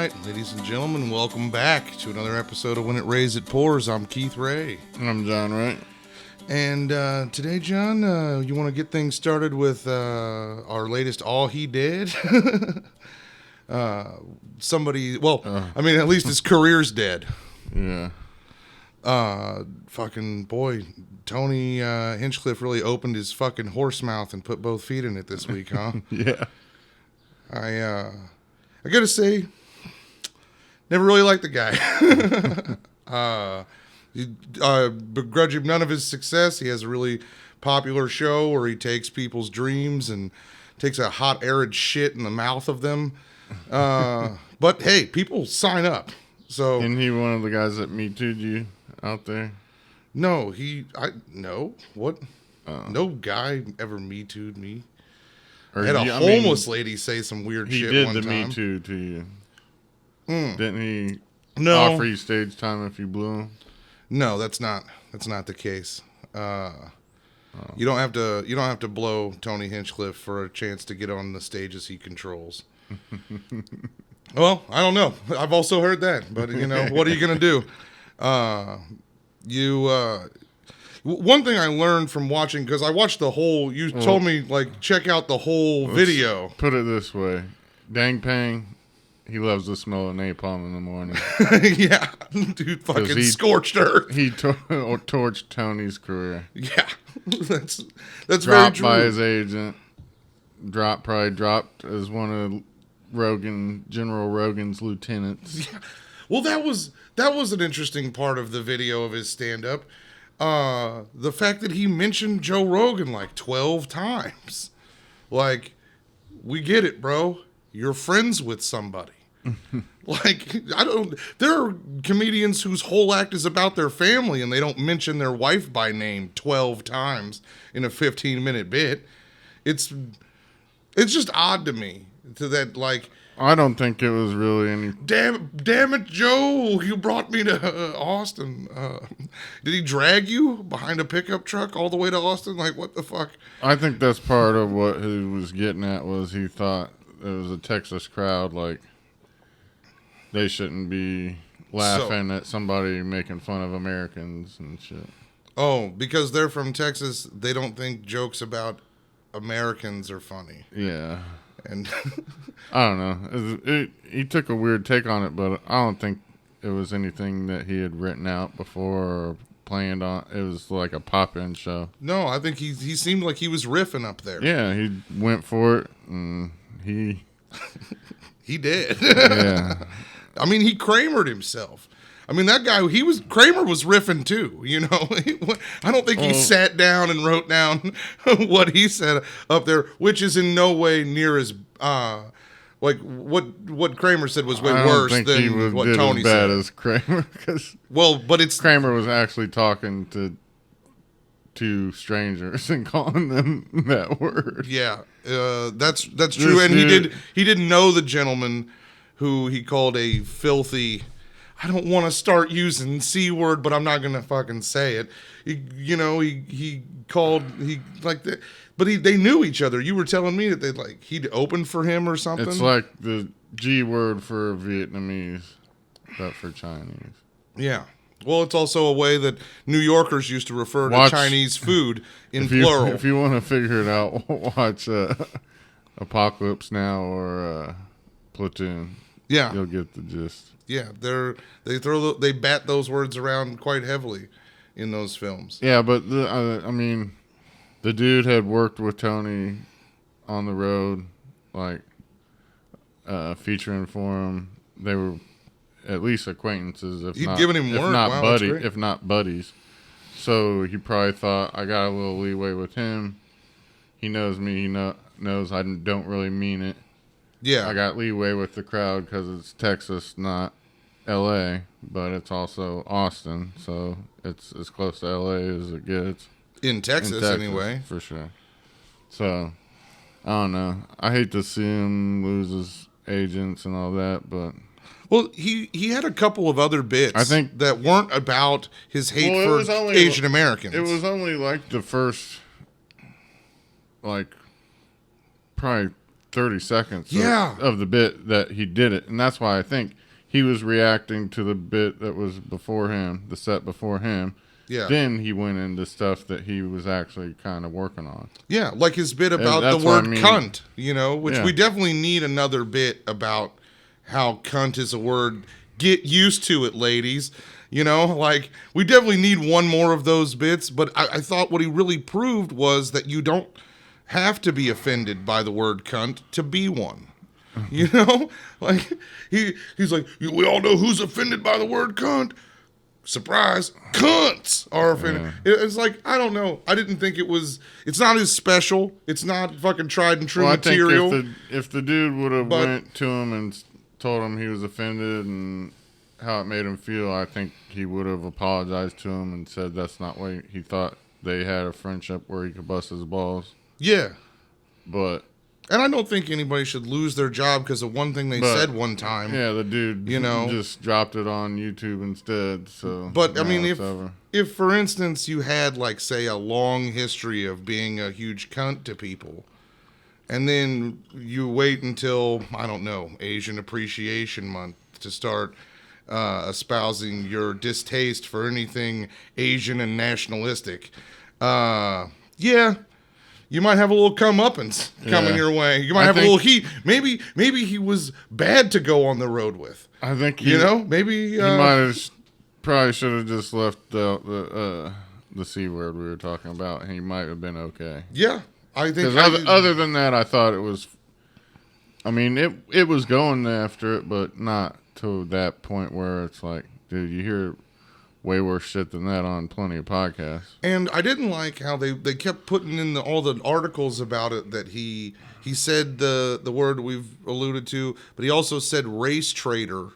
right, ladies and gentlemen, welcome back to another episode of When It Rains, It Pours. I'm Keith Ray. I'm John Wright. And today, John, you want to get things started with our latest All He Did? Somebody, I mean, at least his career's dead. Yeah. Fucking boy, Tony Hinchcliffe really opened his fucking horse mouth and put both feet in it this week, huh? Yeah. I gotta say, never really liked the guy. Begrudge him none of his success. He has a really popular show where he takes people's dreams and takes a hot, arid shit in the mouth of them. But hey, people sign up. So Isn't he one of the guys that Me Too'd you out there? No, what? No guy ever Me Too'd me. I had a homeless lady say some weird shit one time. He did the Me Too to you. Didn't he No. offer you stage time if you blew him? No, that's not the case. You don't have to blow Tony Hinchcliffe for a chance to get on the stages he controls. Well, I don't know. I've also heard that, but what are you gonna do? One thing I learned from watching, because I watched the whole. You told me check out the whole video. Put it this way, Dang Pang, he loves the smell of napalm in the morning. Yeah, dude, fucking scorched earth. He torched Tony's career. Yeah, that's dropped very true. By his agent. Probably dropped as one of General Rogan's lieutenants. Yeah. Well, that was an interesting part of the video of his stand-up. The fact that he mentioned Joe Rogan 12 times. We get it, bro. You're friends with somebody. There are comedians whose whole act is about their family and they don't mention their wife by name 12 times in a 15-minute bit. It's just odd to me that I don't think it was really any. Damn it, Joe! You brought me to Austin. Did he drag you behind a pickup truck all the way to Austin? What the fuck? I think that's part of what he was getting at. Was he thought it was a Texas crowd, they shouldn't be laughing at somebody making fun of Americans and shit. Oh, because they're from Texas, they don't think jokes about Americans are funny. Yeah. And I don't know. He took a weird take on it, but I don't think it was anything that he had written out before or planned on. It was like a pop-in show. No, I think he seemed like he was riffing up there. Yeah, he went for it, and he did. Yeah. I mean, he Kramered himself. I mean, that guy, Kramer was riffing too, I don't think he sat down and wrote down what he said up there, which is in no way near as, what Kramer said was way worse than what Tony said. I don't think he was as bad as Kramer. But it's... Kramer was actually talking to two strangers and calling them that word. Yeah, that's true. And he didn't know the gentleman who he called a filthy... I don't want to start using C word, but I'm not going to fucking say it. He called, but they knew each other. You were telling me that he'd opened for him or something. It's like the G word for Vietnamese, but for Chinese. Yeah. Well, it's also a way that New Yorkers used to refer to Chinese food in plural. If you want to figure it out, watch Apocalypse Now or Platoon. Yeah. You'll get the gist. Yeah, they bat those words around quite heavily in those films. Yeah, but the dude had worked with Tony on the road, featuring for him. They were at least acquaintances, if not buddies. So he probably thought, I got a little leeway with him. He knows me. He knows I don't really mean it. Yeah, I got leeway with the crowd because it's Texas, not L.A., but it's also Austin, so it's as close to L.A. as it gets. In Texas, anyway. For sure. So, I don't know. I hate to see him lose his agents and all that, but... Well, he had a couple of other bits I think that weren't about his hate for Asian Americans. It was only the first, probably 30 seconds of the bit that he did it. And that's why I think he was reacting to the bit that was before him, the set before him. Yeah. Then he went into stuff that he was actually kind of working on. Yeah, like his bit about the word cunt, which we definitely need another bit about how cunt is a word. Get used to it, ladies. Like, we definitely need one more of those bits, but I thought what he really proved was that you don't have to be offended by the word cunt to be one. Like, he's like, we all know who's offended by the word cunt. Surprise, cunts are offended. Yeah. It's like, I don't know. I didn't think it's not as special. It's not fucking tried and true material. I think if the dude would have went to him and told him he was offended and how it made him feel, I think he would have apologized to him and said that's not what he thought. They had a friendship where he could bust his balls. Yeah. And I don't think anybody should lose their job because of one thing they said one time. Yeah, the dude just dropped it on YouTube instead. So, but I mean, if for instance you had, like, say, a long history of being a huge cunt to people, and then you wait until, I don't know, Asian Appreciation Month to start espousing your distaste for anything Asian and nationalistic, you might have a little comeuppance coming your way. You might have a little heat. Maybe he was bad to go on the road with. I think maybe he might have probably should have just left the C word we were talking about. And he might have been okay. Yeah, I think. Because other than that, I thought it was. I mean, it was going after it, but not to that point where it's like, dude, you hear way worse shit than that on plenty of podcasts. And I didn't like how they kept putting in all the articles about it that he said the word we've alluded to, but he also said race traitor,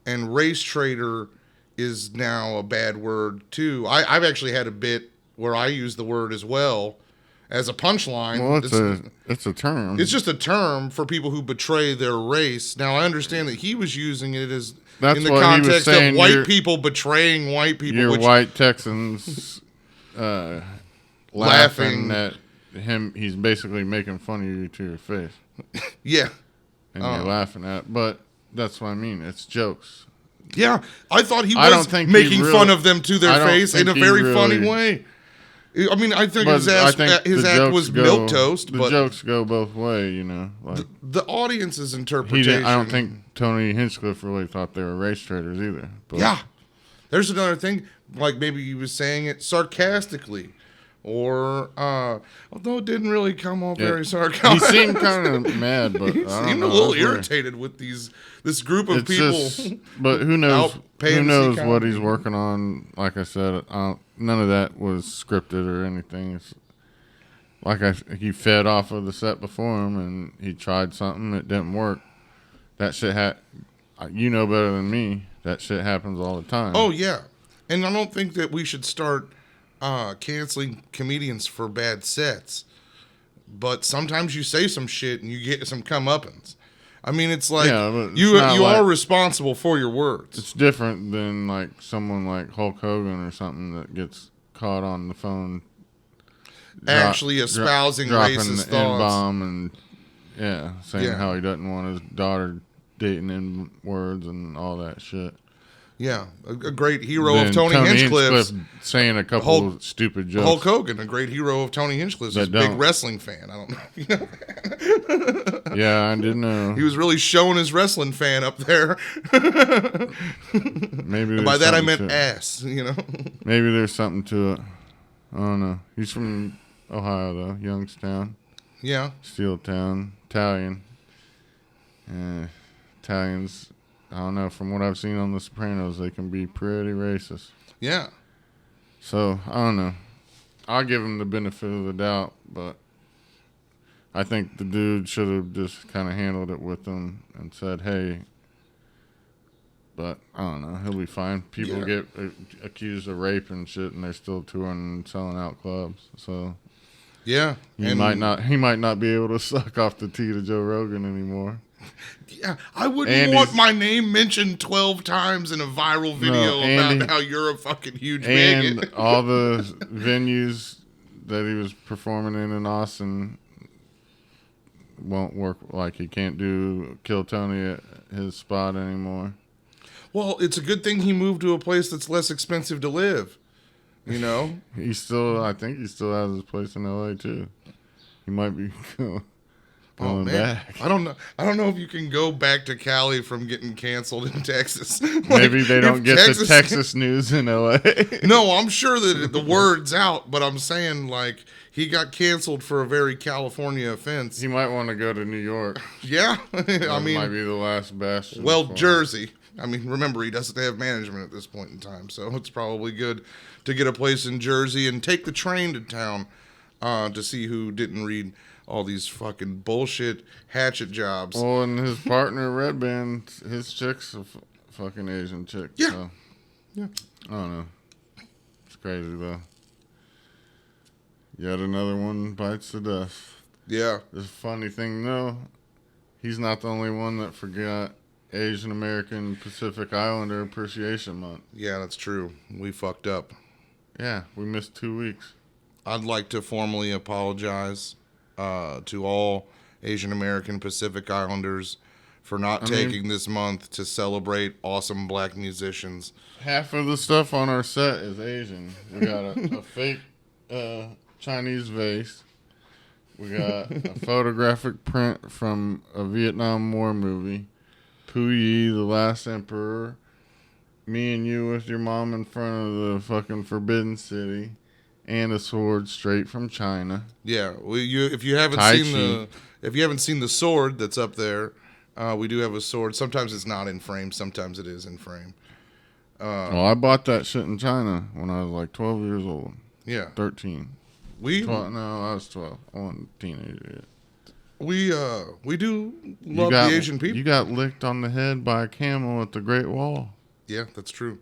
and race traitor is now a bad word too. I've actually had a bit where I use the word as well as a punchline. Well, it's a term. It's just a term for people who betray their race. Now, I understand that he was using it as in the context of white people betraying white people. Your white Texans laughing at him. He's basically making fun of you to your face. Yeah. And you're laughing at it. But that's what I mean. It's jokes. Yeah. I thought he was making fun of them to their face in a very funny way. I mean, I think his act was milquetoast. The jokes go both ways, Like, the audience's interpretation. I don't think Tony Hinchcliffe really thought they were race traitors either. But. Yeah. There's another thing. Like, maybe he was saying it sarcastically. Or, although it didn't really come off very sarcastic. He seemed kind of mad, but he seemed a little irritated with this group of people. But who knows? Who knows what he's working on? Like I said, none of that was scripted or anything. It's like he fed off of the set before him, and he tried something. It didn't work. That shit you know better than me. That shit happens all the time. Oh yeah, and I don't think that we should start canceling comedians for bad sets, but sometimes you say some shit and you get some comeuppance. I mean, it's like you are responsible for your words. It's different than like someone like Hulk Hogan or something that gets caught on the phone actually espousing racist thoughts, N-bomb and saying how he doesn't want his daughter dating N-words and all that shit. Yeah, a great hero of Tony Hinchcliffe saying a couple of stupid jokes. Hulk Hogan, a great hero of Tony Hinchcliffe's a big wrestling fan. I don't know if you know that. Yeah, I didn't know. He was really showing his wrestling fan up there. Maybe by that I meant ass, Maybe there's something to it. I don't know. He's from Ohio, though. Youngstown. Yeah. Steel Town. Italian. Italians... I don't know. From what I've seen on The Sopranos, they can be pretty racist. Yeah. So, I don't know. I'll give him the benefit of the doubt, but I think the dude should have just kind of handled it with him and said, hey, but I don't know. He'll be fine. People get accused of rape and shit, and they're still touring and selling out clubs. So, yeah. He might not be able to suck off the tea to Joe Rogan anymore. Yeah, I wouldn't want my name mentioned 12 times in a viral video about how you're a fucking huge bigot. And all the venues that he was performing in Austin, won't work. Like he can't kill Tony at his spot anymore. Well, it's a good thing he moved to a place that's less expensive to live. You know, I think he still has his place in L.A. too. He might be going back. I don't know if you can go back to Cali from getting canceled in Texas. Maybe they don't get the Texas news in L.A. No, I'm sure that the word's out, but I'm saying like he got canceled for a very California offense. He might want to go to New York. Yeah, I mean, might be the last bastion. Well, Jersey. I mean, remember, he doesn't have management at this point in time, so it's probably good to get a place in Jersey and take the train to town to see who didn't read all these fucking bullshit hatchet jobs. Well, and his partner, Red Band, his chick's a fucking Asian chick. Yeah. So. Yeah. I don't know. It's crazy, though. Yet another one bites the dust. Yeah. The funny thing, though, he's not the only one that forgot Asian American Pacific Islander Appreciation Month. Yeah, that's true. We fucked up. Yeah, we missed 2 weeks. I'd like to formally apologize to all Asian American Pacific Islanders for not taking this month to celebrate awesome black musicians. Half of the stuff on our set is Asian. We got a fake Chinese vase. We got a photographic print from a Vietnam War movie. Puyi, the Last Emperor. Me and you with your mom in front of the fucking Forbidden City. And a sword straight from China. Yeah, if you haven't seen the sword that's up there, we do have a sword. Sometimes it's not in frame. Sometimes it is in frame. I bought that shit in China when I was like 12 years old. Yeah, 13. 12, no, I was 12. I wasn't a teenager yet. We do love the Asian people. You got licked on the head by a camel at the Great Wall. Yeah, that's true.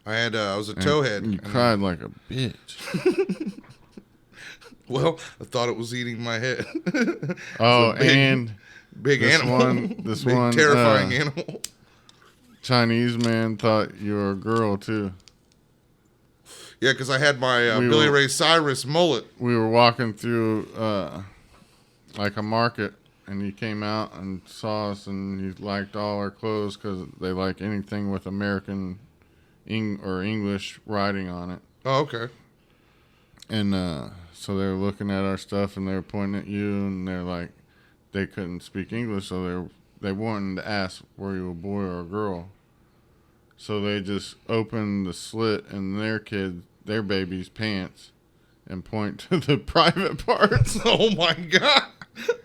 I was a towhead. You cried like a bitch. Well, I thought it was eating my head. Oh, and big animal. This big, one terrifying animal. Chinese man thought you were a girl too. Yeah, because I had my Billy Ray Cyrus mullet. We were walking through like a market, and he came out and saw us, and he liked all our clothes because they like anything with American or English writing on it. Oh, okay. And so they were looking at our stuff, and they were pointing at you, and they're like, they couldn't speak English, so they wanted to ask, were you a boy or a girl? So they just opened the slit in their baby's pants and point to the private parts. Oh my God.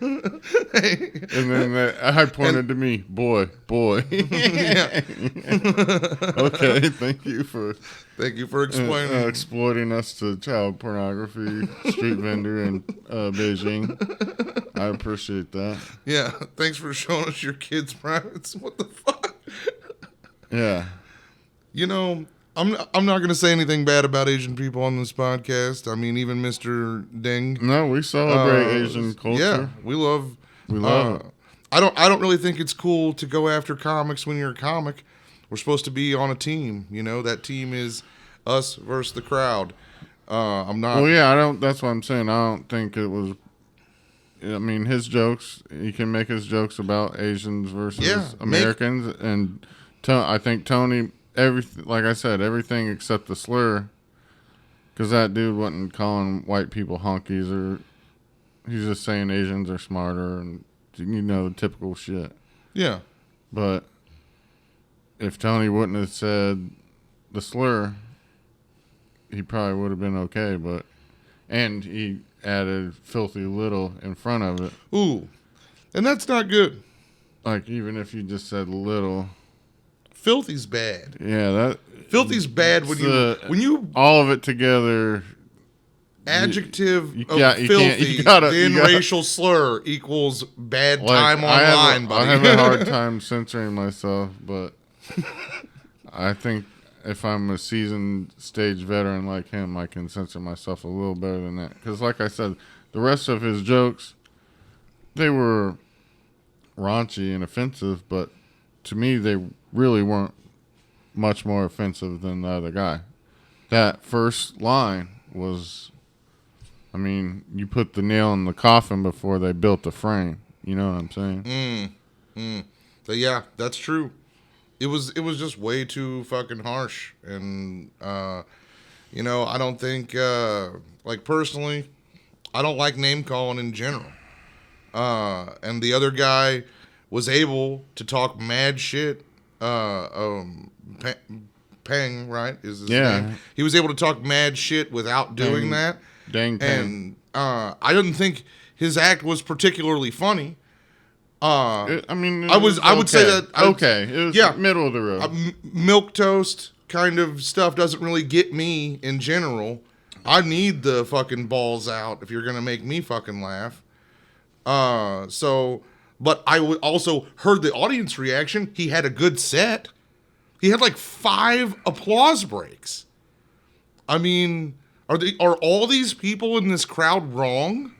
And then I pointed to me, boy. Yeah. Okay, thank you for explaining. Exploiting us to child pornography street vendor in Beijing. I appreciate that. Yeah, thanks for showing us your kids' privates. What the fuck? Yeah. You know, I'm not going to say anything bad about Asian people on this podcast. I mean, even Mr. Deng. No, we celebrate Asian culture. Yeah, we love it. I don't really think it's cool to go after comics when you're a comic. We're supposed to be on a team. You know, that team is us versus the crowd. I'm not. Well, yeah, that's what I'm saying. I don't think it was. I mean, his jokes. He can make his jokes about Asians versus Americans, and I think Tony. Like I said, everything except the slur, because that dude wasn't calling white people honkies, or he's just saying Asians are smarter, and the typical shit. Yeah. But if Tony wouldn't have said the slur, he probably would have been okay. And he added filthy little in front of it. Ooh, and that's not good. Like, even if you just said little. Filthy's bad. Yeah, filthy's bad when you all of it together. Adjective of filthy, then racial slur equals bad time online, buddy. I have a hard time censoring myself, but I think if I'm a seasoned stage veteran like him, I can censor myself a little better than that. Because, like I said, the rest of his jokes, they were raunchy and offensive, but to me, they really weren't much more offensive than the other guy. That first line was, I mean, you put the nail in the coffin before they built the frame. You know what I'm saying? So yeah, that's true. It was just way too fucking harsh, and I don't think like personally, I don't like name calling in general. And the other guy was able to talk mad shit. Pang, right, is his name. He was able to talk mad shit without doing that. Dang Pang. And I didn't think his act was particularly funny. I would say that it was middle of the road. Milquetoast kind of stuff doesn't really get me in general. I need the fucking balls out if you're gonna make me fucking laugh. But I also heard the audience reaction. He had a good set. He had like 5 applause breaks. I mean, are all these people in this crowd wrong?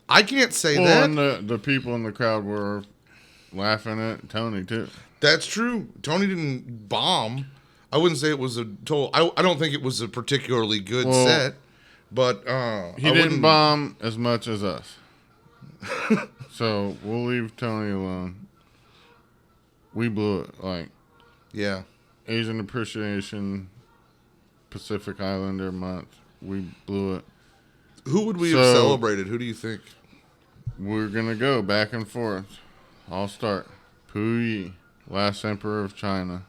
I can't say that. And the people in the crowd were laughing at Tony too. That's true. Tony didn't bomb. I wouldn't say it was a total. I don't think it was a particularly good set, but he didn't bomb as much as us. So we'll leave Tony alone. We blew it. Yeah. Asian Appreciation Pacific Islander Month. We blew it. Who would we have celebrated? Who do you think? We're going to go back and forth. I'll start. Puyi, last emperor of China.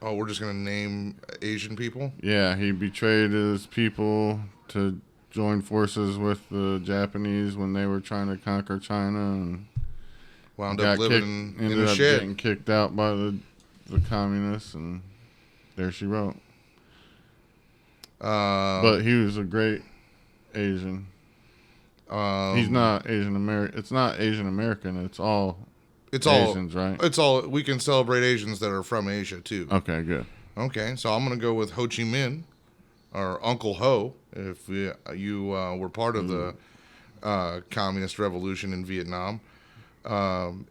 Oh, we're just going to name Asian people? Yeah, he betrayed his people to join forces with the Japanese when they were trying to conquer China, and wound up living in a shed. Getting kicked out by the communists, and there she wrote. But he was a great Asian. He's not Asian American. It's not Asian American. It's all Asians, right? It's all. We can celebrate Asians that are from Asia too. Okay, good. Okay, so I'm gonna go with Ho Chi Minh, or Uncle Ho, if you were part of the communist revolution in Vietnam.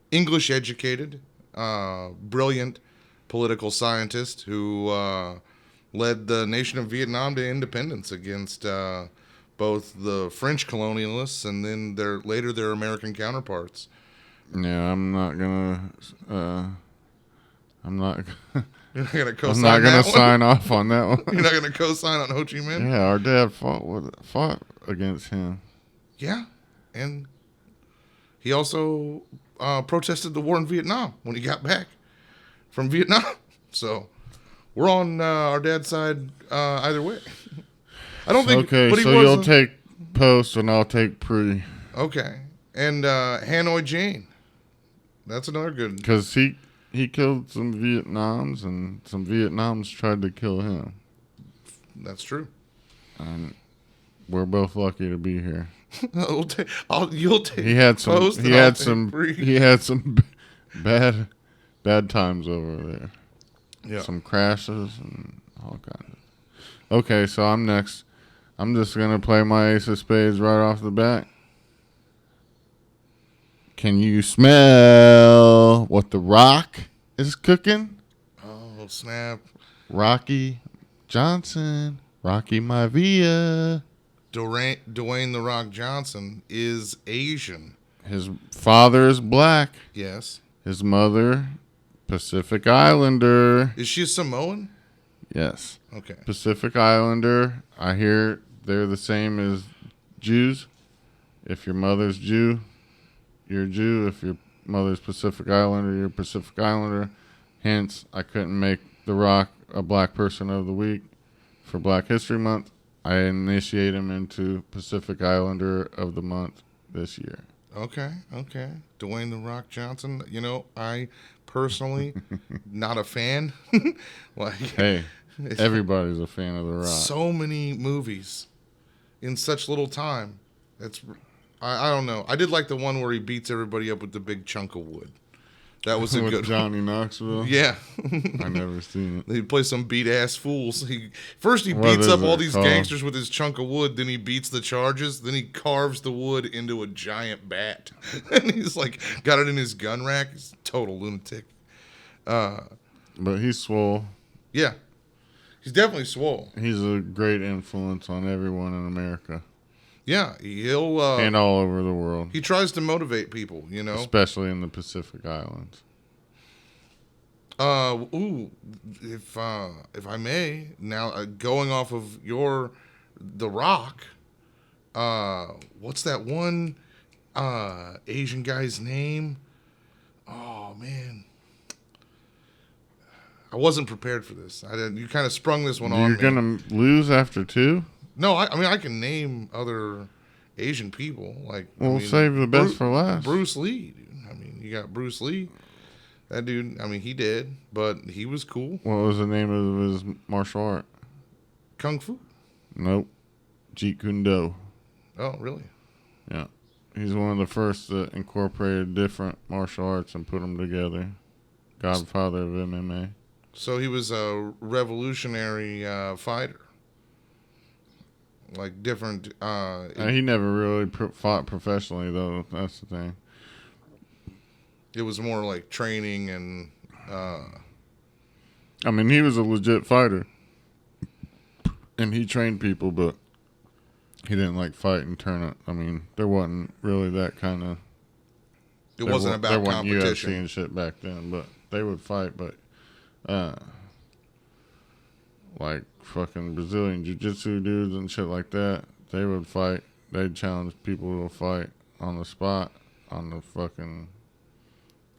English educated, brilliant political scientist who led the nation of Vietnam to independence against both the French colonialists and then their American counterparts. Yeah, I'm not gonna You're not gonna co-sign. I'm not gonna sign off on that one. You're not gonna co-sign on Ho Chi Minh. Yeah, our dad fought against him. Yeah, and he also protested the war in Vietnam when he got back from Vietnam. So we're on our dad's side either way. I don't think. Okay, but so you'll take post and I'll take pre. Okay, and Hanoi Jane. That's another good. Because he killed some Vietnams and some Vietnams tried to kill him. That's true. And we're both lucky to be here. You'll take. He had some. Post He had some. He had some bad times over there. Yeah. Some crashes and all kinds of. Okay, so I'm next. I'm just gonna play my ace of spades right off the bat. Can you smell what the Rock is cooking? Oh, snap. Rocky Johnson. Rocky Maivia. Dwayne The Rock Johnson is Asian. His father is black. Yes. His mother, Pacific Islander. Is she a Samoan? Yes. Okay. Pacific Islander. I hear they're the same as Jews. If your mother's Jew, you're a Jew. If your mother's Pacific Islander, you're a Pacific Islander. Hence, I couldn't make The Rock a Black Person of the Week for Black History Month. I initiate him into Pacific Islander of the Month this year. Okay. Dwayne The Rock Johnson. You know, I personally not a fan. Hey, everybody's a fan of The Rock. So many movies in such little time. I don't know. I did like the one where he beats everybody up with the big chunk of wood. That was a good Johnny Knoxville. Yeah. I never seen it. He plays some beat ass fools. First he beats up all these gangsters with his chunk of wood, then he beats the charges, then he carves the wood into a giant bat. And he's like got it in his gun rack. He's a total lunatic. But he's swole. Yeah. He's definitely swole. He's a great influence on everyone in America. Yeah, he'll and all over the world. He tries to motivate people, especially in the Pacific Islands. If I may, now going off of The Rock, what's that one Asian guy's name? Oh man, I wasn't prepared for this. You kind of sprung this one on me. You're gonna lose after 2? No, I mean I can name other Asian people. Save the best for last. Bruce Lee, dude. I mean, you got Bruce Lee. That dude, I mean, he did, but he was cool. What was the name of his martial art? Kung Fu? Nope. Jeet Kune Do. Oh, really? Yeah. He's one of the first that incorporated different martial arts and put them together. Godfather of MMA. So he was a revolutionary fighter. Like different... he never really fought professionally, though. That's the thing. It was more like training and... I mean, he was a legit fighter. And he trained people, but he didn't fight and turn it. I mean, there wasn't really that kind of... It wasn't about competition. There wasn't UFC and shit back then, but they would fight, but... fucking Brazilian jiu-jitsu dudes and shit like that, they would fight. They'd challenge people to a fight on the spot, on the fucking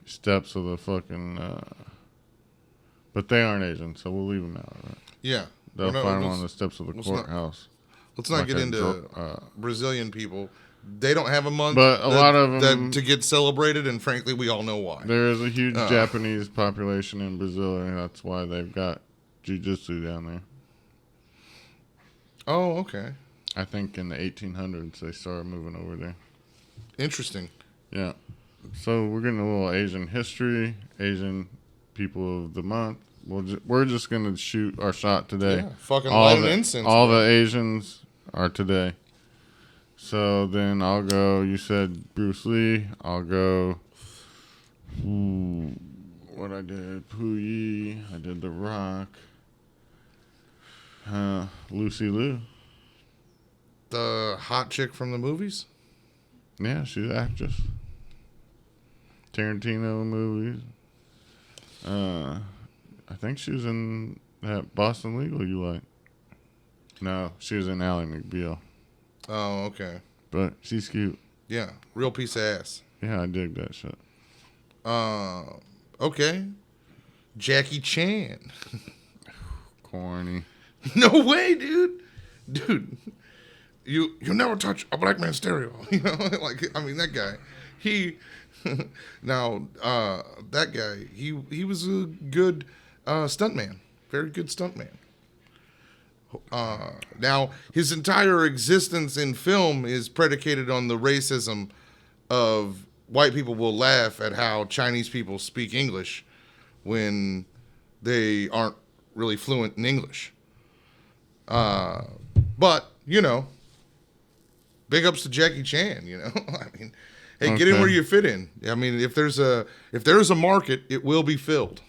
steps of the fucking... but they aren't Asian, so we'll leave them out of it. Yeah. They'll find them on the steps of the courthouse. Let's not get into Brazilian people. They don't have a month but a lot of them, to get celebrated, and frankly, we all know why. There is a huge Japanese population in Brazil, and that's why they've got jiu-jitsu down there. Oh, okay. I think in the 1800s they started moving over there. Interesting. Yeah. So we're getting a little Asian history, Asian people of the month. We're just going to shoot our shot today. Yeah, fucking light an incense. All the Asians are today. So then I'll go, you said Bruce Lee. I'll go, what I did, Puyi. I did The Rock. Lucy Liu. The hot chick from the movies? Yeah, she's an actress. Tarantino movies. I think she was in that Boston Legal you like. No, she was in Ally McBeal. Oh, okay. But she's cute. Yeah, real piece of ass. Yeah, I dig that shit. Okay. Jackie Chan. Corny. No way, dude. Dude, you never touch a black man's stereo. That guy. That guy, he was a good stuntman. Very good stuntman. Now, his entire existence in film is predicated on the racism of white people will laugh at how Chinese people speak English when they aren't really fluent in English. But, big ups to Jackie Chan, I mean, hey, okay. Get in where you fit in. I mean, if there's a market, it will be filled.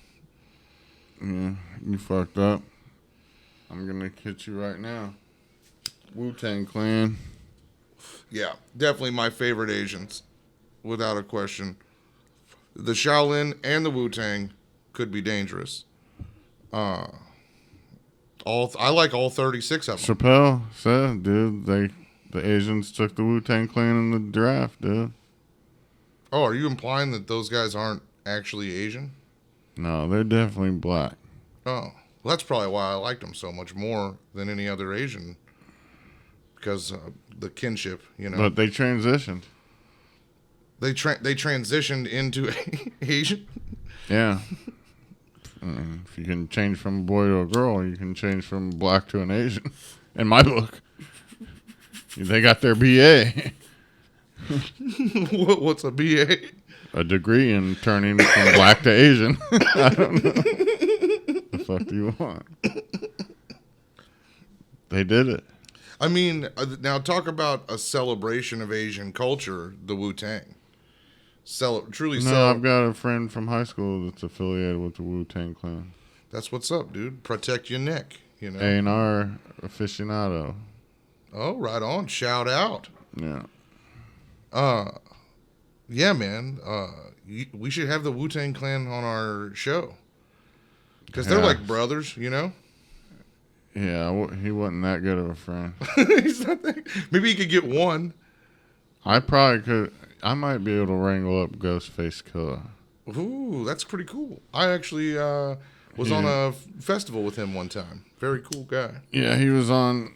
Yeah, you fucked up. I'm going to hit you right now. Wu-Tang Clan. Yeah, definitely my favorite Asians, without a question. The Shaolin and the Wu-Tang could be dangerous. I like all 36 of them. Chappelle said, dude, the Asians took the Wu-Tang Clan in the draft, dude. Oh, are you implying that those guys aren't actually Asian? No, they're definitely black. Oh, well, that's probably why I liked them so much more than any other Asian. Because the kinship, But they transitioned. They transitioned into Asian? Yeah. If you can change from a boy to a girl, you can change from black to an Asian. In my book. They got their BA. What's a BA? A degree in turning from black to Asian. I don't know. The fuck do you want? They did it. I mean, now talk about a celebration of Asian culture, the Wu-Tang. I've got a friend from high school that's affiliated with the Wu-Tang Clan. That's what's up, dude. Protect your neck, A&R aficionado. Oh, right on. Shout out. Yeah. Yeah, man. We should have the Wu-Tang Clan on our show. Because they're like brothers, you know? Yeah, he wasn't that good of a friend. He's not that, maybe he could get one. I probably could. I might be able to wrangle up Ghostface Killer. Ooh, that's pretty cool. I actually was on a festival with him one time. Very cool guy. Yeah, he was on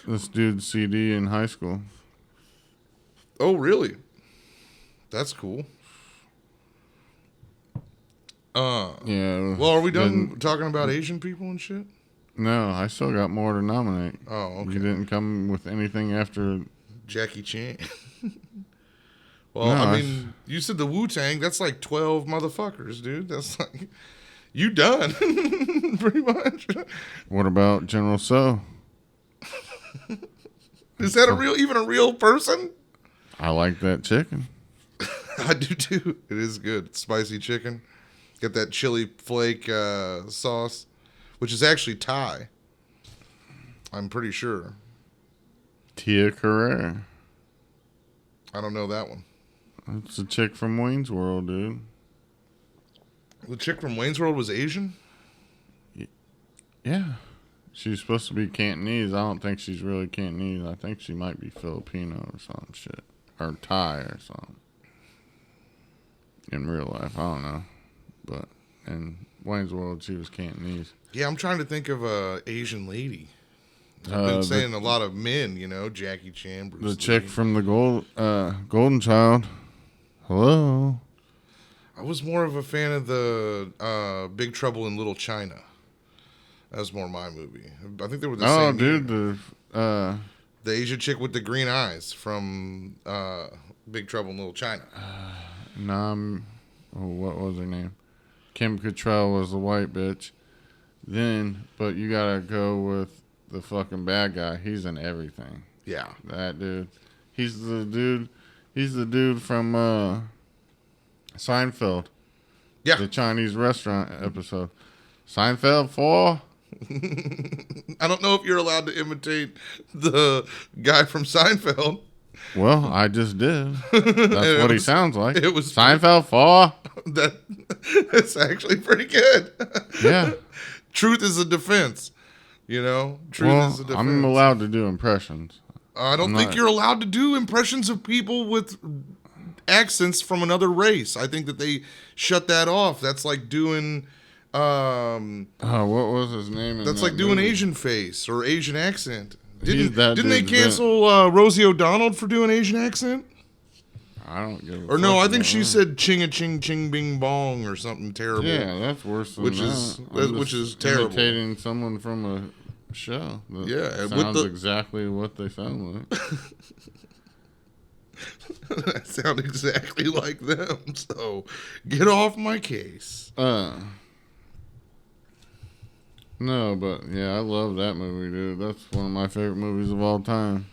this dude's CD in high school. Oh, really? That's cool. Yeah. Well, are we done talking about Asian people and shit? No, I still got more to nominate. Oh, okay. You didn't come with anything after Jackie Chan. Well, no, I mean, you said the Wu-Tang. That's like 12 motherfuckers, dude. That's like you done, pretty much. What about General So? Is that even a real person? I like that chicken. I do too. It is good. It's spicy chicken. Get that chili flake sauce, which is actually Thai. I'm pretty sure. Tia Carrere. I don't know that one. It's a chick from Wayne's World, dude. The chick from Wayne's World was Asian? Yeah. She's supposed to be Cantonese. I don't think she's really Cantonese. I think she might be Filipino or some shit. Or Thai or something. In real life, I don't know. But in Wayne's World, she was Cantonese. Yeah, I'm trying to think of a Asian lady. I've been saying a lot of men, you know, Jackie Chan, Bruce Lee. Chick from the Golden Child. Hello. I was more of a fan of the Big Trouble in Little China. That was more my movie. I think they were the same. Oh, dude, the Asian chick with the green eyes from Big Trouble in Little China. What was her name? Kim Cattrall was the white bitch. But you gotta go with the fucking bad guy. He's in everything. Yeah. That dude. He's the dude from Seinfeld. Yeah. The Chinese restaurant episode. Seinfeld 4. I don't know if you're allowed to imitate the guy from Seinfeld. Well, I just did. That's what he sounds like. It was Seinfeld 4. That's actually pretty good. Yeah. Truth is a defense. You know? Truth is a defense. I'm allowed to do impressions. I don't think you're allowed to do impressions of people with accents from another race. I think that they shut that off. That's like doing... what was his name? That's like doing Asian face or Asian accent. Didn't they cancel Rosie O'Donnell for doing Asian accent? I don't give a fuck. Or no, I think she said ching a ching ching bing bong or something terrible. Yeah, that's worse than which is terrible. Imitating someone from a show. That sounds exactly what they sound like. I sound exactly like them. So get off my case. No, but yeah, I love that movie, dude. That's one of my favorite movies of all time.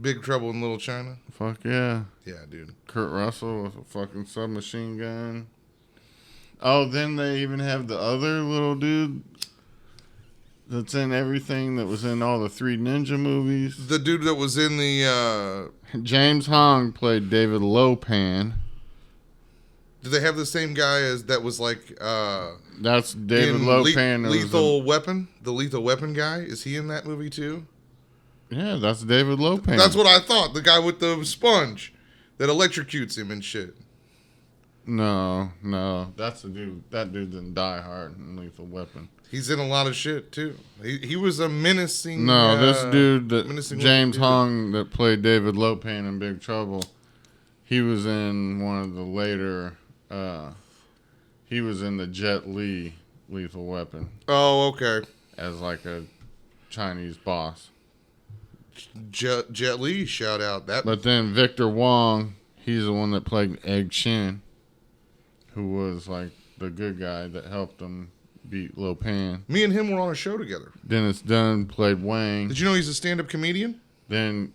Big Trouble in Little China? Fuck yeah. Yeah, dude. Kurt Russell with a fucking submachine gun. Oh, then they even have the other little dude that's in everything that was in all the Three Ninja movies. The dude that was in the... James Hong played David Lopan. Did they have the same guy as that was like... That's David Lopan. Lethal Weapon? The Lethal Weapon guy? Is he in that movie too? Yeah, that's David Lopan. That's what I thought. The guy with the sponge that electrocutes him and shit. No. That's the dude. That dude's in Die Hard and Lethal Weapon. He's in a lot of shit too. He was a menacing... No, this dude, James Hong, that played David Lopan in Big Trouble, he was in one of the later... he was in the Jet Li Lethal Weapon. Oh, okay. As like a Chinese boss. Jet Li, shout out. But then Victor Wong, he's the one that played Egg Shin, who was like the good guy that helped him beat Lopan. Me and him were on a show together. Dennis Dunn played Wang. Did you know he's a stand-up comedian? Then,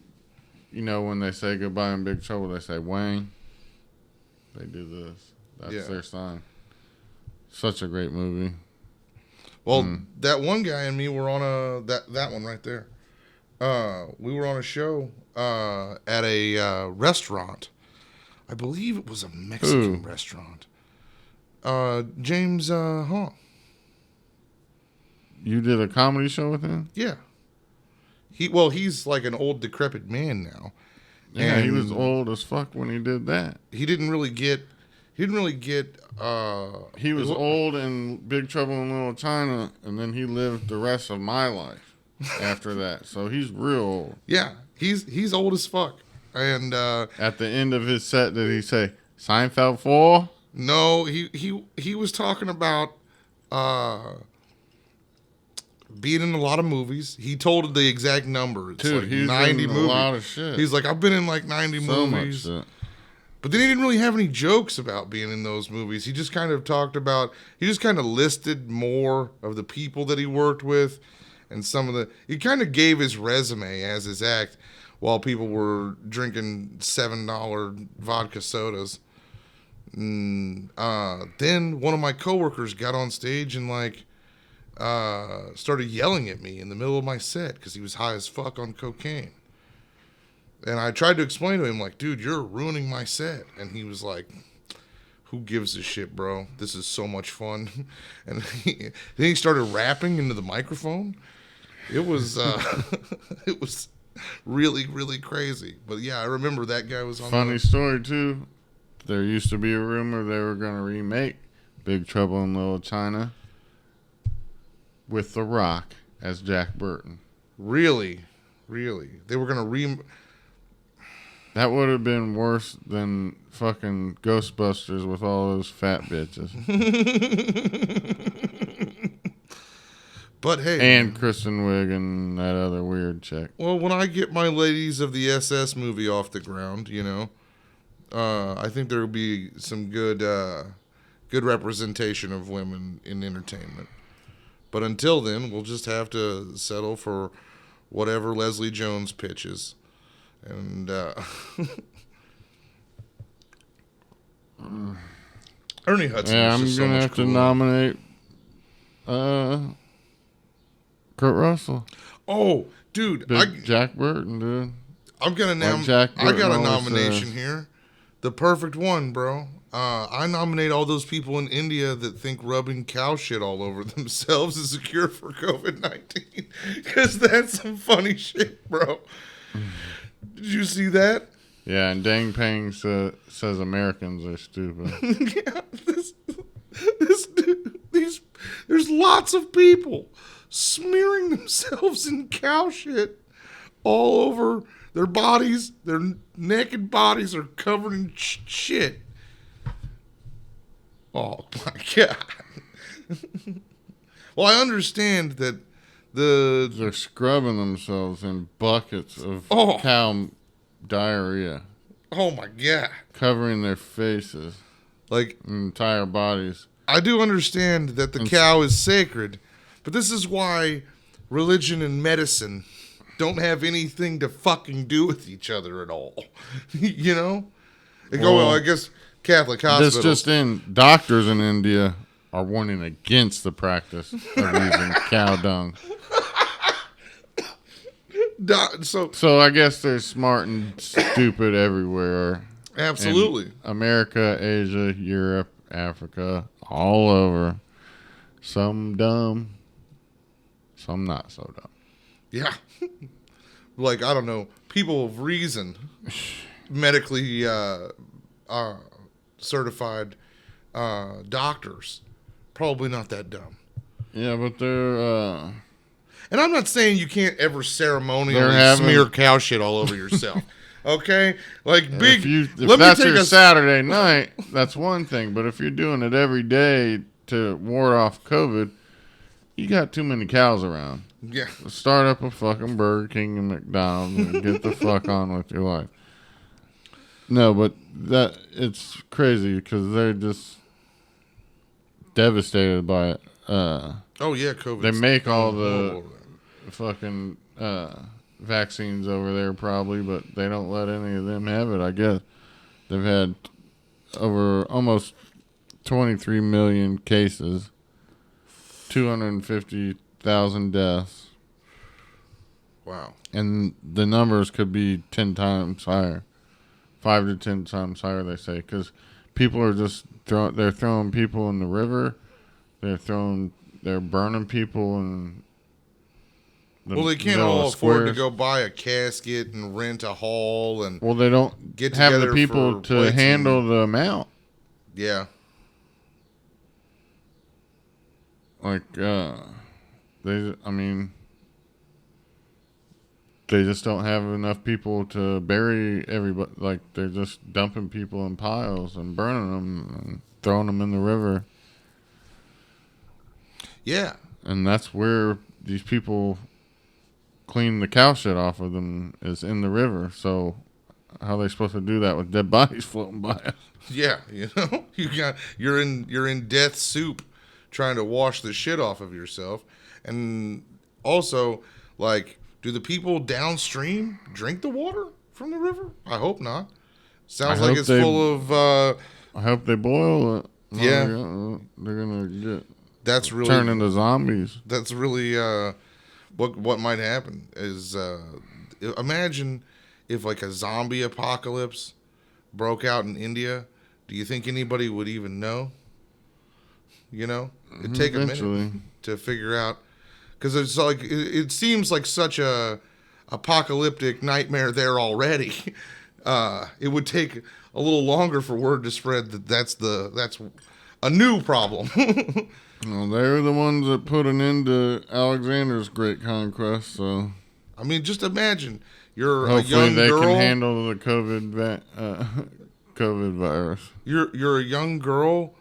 you know, when they say goodbye in Big Trouble, they say Wang. They do this. That's their sign. Such a great movie. Well, that one guy and me were on that one right there. We were on a show at a restaurant. I believe it was a Mexican restaurant. James Hong. You did a comedy show with him? Yeah. He's like an old decrepit man now. Yeah, and he was old as fuck when he did that. He was old in Big Trouble in Little China, and then he lived the rest of my life after that. So he's real old. Yeah, he's old as fuck. And at the end of his set, did he say Seinfeld 4? No, he was talking about being in a lot of movies. He told the exact number. It's dude, like he's 90 in movies. A lot of shit. He's like, I've been in like 90 movies. Much shit. But then he didn't really have any jokes about being in those movies. He just kind of listed more of the people that he worked with and he kind of gave his resume as his act while people were drinking $7 vodka sodas. Then one of my coworkers got on stage and started yelling at me in the middle of my set because he was high as fuck on cocaine. And I tried to explain to him, like, dude, you're ruining my set. And he was like, who gives a shit, bro? This is so much fun. And then he started rapping into the microphone. It was it was really, really crazy. But yeah, I remember that guy was on. Funny story too. There used to be a rumor they were going to remake Big Trouble in Little China with The Rock as Jack Burton. Really? They were going to That would have been worse than fucking Ghostbusters with all those fat bitches. But hey. And Kristen Wiig and that other weird chick. Well, when I get my Ladies of the SS movie off the ground, I think there will be some good representation of women in entertainment. But until then, we'll just have to settle for whatever Leslie Jones pitches. And Ernie Hudson. Yeah, I'm gonna have to nominate Kurt Russell. Oh, dude, Jack Burton, dude. I'm gonna I got a nomination here, the perfect one, bro. I nominate all those people in India that think rubbing cow shit all over themselves is a cure for COVID-19, because that's some funny shit, bro. Did you see that? Yeah, and Dang Pang says Americans are stupid. Yeah, this dude, there's lots of people smearing themselves in cow shit all over their bodies. Their naked bodies are covered in shit. Oh my God. Well, I understand that they're scrubbing themselves in buckets of cow diarrhea. Oh my God. Covering their faces. Like entire bodies. I do understand that the cow is sacred, but this is why religion and medicine don't have anything to fucking do with each other at all. You know? I guess Catholic hospitals. This just in, doctors in India are warning against the practice of using cow dung. So I guess they're smart and stupid everywhere. Absolutely. In America, Asia, Europe, Africa, all over. Some dumb, some not so dumb. Yeah. Like, I don't know, people of reason, medically certified doctors, probably not that dumb. Yeah, but they're... And I'm not saying you can't ever ceremonially smear cow shit all over yourself. Okay? Like, big... If that's your Saturday night, that's one thing. But if you're doing it every day to ward off COVID, you got too many cows around. Yeah. Start up a fucking Burger King and McDonald's and get the fuck on with your life. No, but it's crazy because they're just devastated by it. Oh, yeah, COVID. They make all the fucking vaccines over there probably, but they don't let any of them have it, I guess. They've had over almost 23 million cases, 250,000 deaths. Wow. And the numbers could be 10 times higher. 5 to 10 times higher, they say. Because people are just they're throwing people in the river. They're burning people in well, they can't all afford to go buy a casket and rent a hall and they don't get have the people to handle the amount. Yeah. Like they just don't have enough people to bury everybody. Like, they're just dumping people in piles and burning them and throwing them in the river. Yeah. And that's where these people clean the cow shit off of them, is in the river. So how are they supposed to do that with dead bodies floating by us? Yeah, you're in death soup trying to wash the shit off of yourself. And also, like, do the people downstream drink the water from the river? I hope not. Sounds like it's full of I hope they boil it. Yeah. They're gonna turn into zombies. That's really what might happen is imagine if, like, a zombie apocalypse broke out in India. Do you think anybody would even know? It'd take a minute to figure out, because it's like it seems like such a apocalyptic nightmare there already. It would take a little longer for word to spread that's a new problem. Well, they're the ones that put an end to Alexander's great conquest. So, I mean, just imagine you're hopefully a young girl. Hopefully they can handle the COVID virus. You're a young girl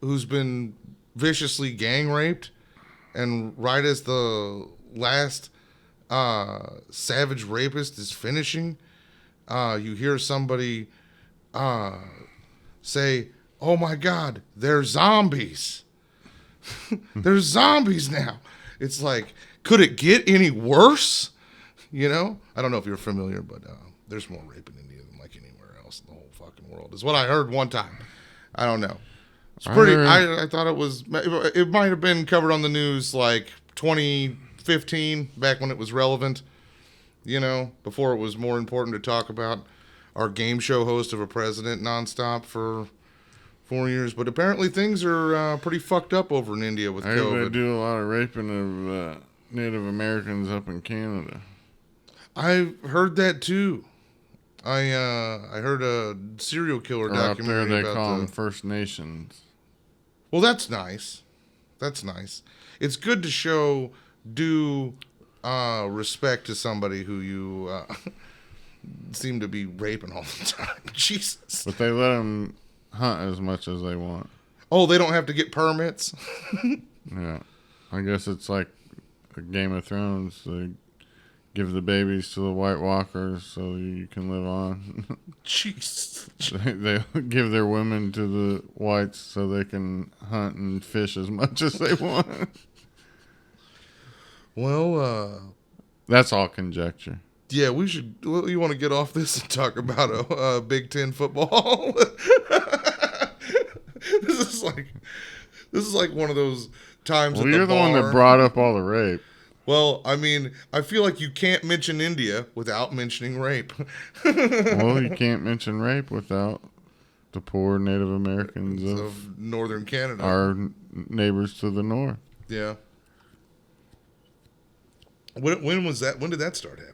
who's been viciously gang raped, and right as the last savage rapist is finishing, you hear somebody say, "Oh my God, they're zombies." There's zombies now. It's like, could it get any worse? I don't know if you're familiar, but there's more rape in India than like anywhere else in the whole fucking world, is what I heard one time. I don't know. It's pretty. I thought it might have been covered on the news like 2015, back when it was relevant. Before it was more important to talk about our game show host of a president nonstop for 4 years. But apparently things are pretty fucked up over in India with COVID. Heard they do a lot of raping of Native Americans up in Canada. I've heard that too. I heard a serial killer documentary up there about call them First Nations. Well, that's nice. That's nice. It's good to show due respect to somebody who you seem to be raping all the time. Jesus. But they let them hunt as much as they want. Oh, they don't have to get permits? Yeah. I guess it's like a Game of Thrones. They give the babies to the White Walkers so you can live on. Jeez. They give their women to the whites so they can hunt and fish as much as they want. Well, that's all conjecture. Yeah, we should. You want to get off this and talk about Big Ten football? This is like one of those times. Well, you're the one that brought up all the rape. Well, I mean, I feel like you can't mention India without mentioning rape. Well, you can't mention rape without the poor Native Americans of northern Canada, our neighbors to the north. Yeah. When was that? When did that start happening?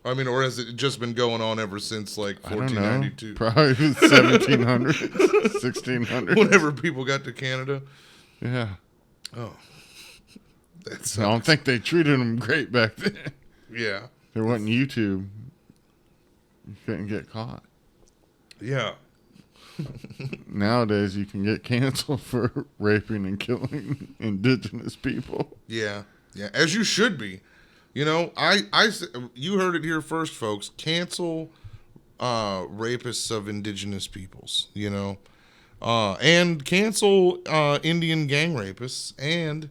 I mean, or has it just been going on ever since, like, 1492? Probably 1700, 1600. Whenever people got to Canada. Yeah. Oh. I don't think they treated them great back then. Yeah. There wasn't YouTube. You couldn't get caught. Yeah. Nowadays, you can get canceled for raping and killing indigenous people. Yeah. Yeah. As you should be. You know, you heard it here first, folks. Cancel rapists of indigenous peoples, you know. And cancel Indian gang rapists. And,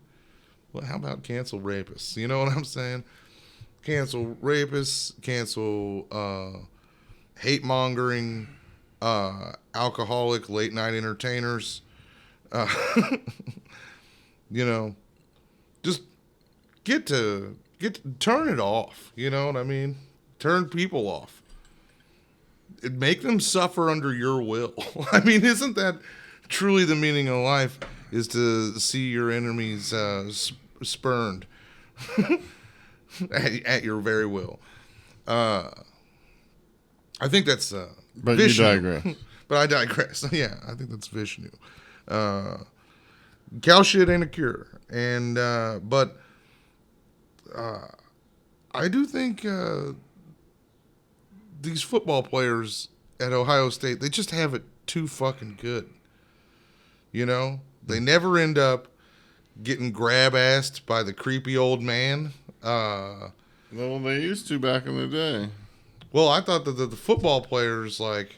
well, how about cancel rapists? You know what I'm saying? Cancel rapists, cancel hate-mongering, alcoholic late-night entertainers. You know, just get to turn it off. You know what I mean? Turn people off. Make them suffer under your will. I mean, isn't that truly the meaning of life? Is to see your enemies spurned at your very will. I think that's but Vishnu. You digress. But I digress. Yeah, I think that's Vishnu. Cow shit ain't a cure, and but I do think these football players at Ohio State, they just have it too fucking good. You know, they never end up getting grab-assed by the creepy old man. Well, they used to back in the day. Well, I thought that the football players, like...